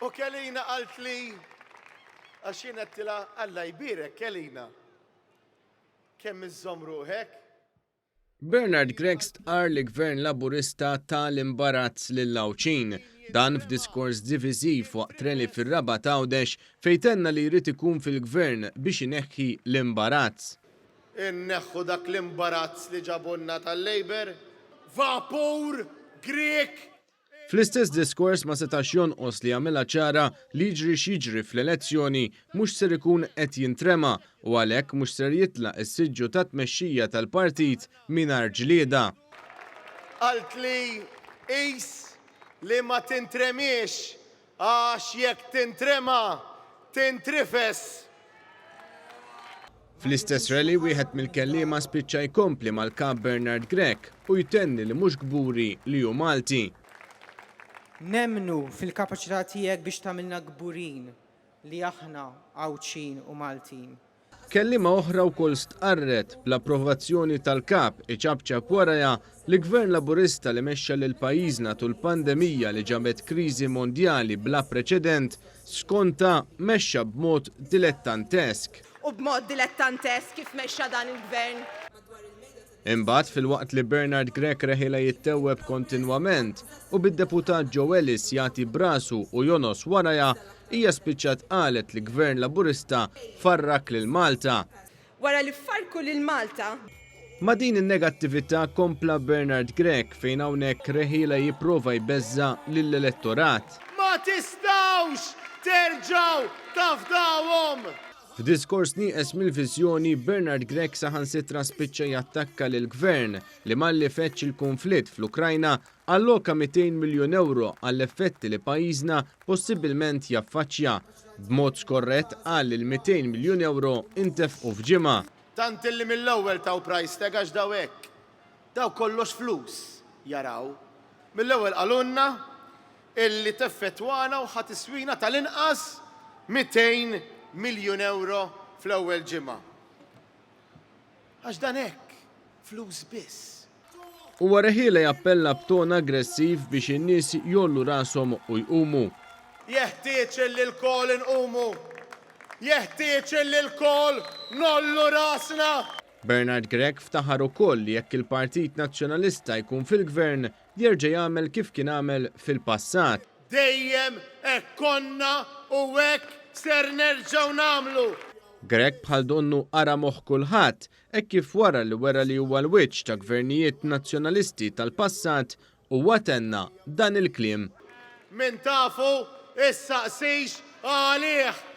U Kelina qalt li għax jien għedtila Alla jbirek Kelina. Kemm iżżomm ruħek? Bernard Gregg stqarr li gvern Laburista tal-imbarazz lil-Lawċin. Dan f'diskors diviżiv waqt rally fir-Raba' ta' Għawdex fejn tenna li jrid ikun fil-gvern biex ineħħi l-imbarazz. Inneħħu dak l-imbarazz li ġabunna tal-Labor, vapur Grek. Fl-istess diskors ma setax jonqos li jagħmilha ċara li jiġri x'jiġri fl-elezzjoni mhux ser ikun qed jintrema u għalhekk mhux ser jitlaq is-siġġu ta' tmexxija tal-partit mingħajr ġlieda. Qalt li qis li ma tintremiex għax jekk tintrema tintrifes. Fl-istess rally wieħed mill-kelliema spiċċa jkompli mal-kap Bernard Gregg u jtenni li mhux gburi li hu Malti. Nemmnu fil-kapaċità tiegħek biex tagħmilna gburin li aħna Għawdxin u Maltin. Kelliema oħra wkoll stqarret bl-approvazzjoni tal-kap iċabċab warajha li gvern Laburista li mexxa lil pajjiżna tul pandemija li ġabet kriżi mondjali bla preċedent skonta mexxa b'mod dilettantesk. U b'mod dilettantesk kif mexxa dan il-gvern. Imbagħad fil-waqt li Bernard Gregg reħila jittewweb kontinwament u bid-deputat Joe Ellis jagħti brasu u jonos warajha hija spiċċat qalet li gvern Laburista farrak lil Malta. Wara li farku lil Malta. Ma din in-negattività kompla Bernard Gregg fejn hawnhekk reħila jipprova jbeżza lill-elettorat. Ma tistawx terġgħu tafdawhom! F'diskors nieqes mill-viżjoni Bernard Gregg saħansitra spiċċa jattakka lill-gvern li malli feċċ il-konflitt fl-Ukrajna alloka 200 miljun euro għall-effetti li pajjiżna possibilment jaffaċċja. B'mod skorrett qal li l-200 miljun euro intefqu f'ġimgħa. Tant illi mill-ewwel taw price tag għax daw hekk. Daw kollox flus jaraw. Mill-ewwel qalulna illi teffettwana u ħadd iswina tal-inqas 200 miljun euro fl-ewwel ġimgħa. Għax dan hekk flus biss. U reħila jappella b'ton aggressiv biex in-nies jollu rashom u jqumu. Jeħtieġ li l-kol inqumu. Jeħtieġ li l-kol nollu rasna. Bernard Gregg ftaħar ukoll li jekk il-Partit Nazzjonalista jkun fil-gvern jerġa' jagħmel kif kien għamel fil-passat. Dejjem hekk konna u hekk ser nerġgħu nagħmlu. Gregg bħal donnu ara moħħ kulħadd hekk kif wara li huwa l-wiċċ ta' gvernijiet nazzjonalisti tal-passat u watenna dan il-kliem. Min tafu issa qsix għalih.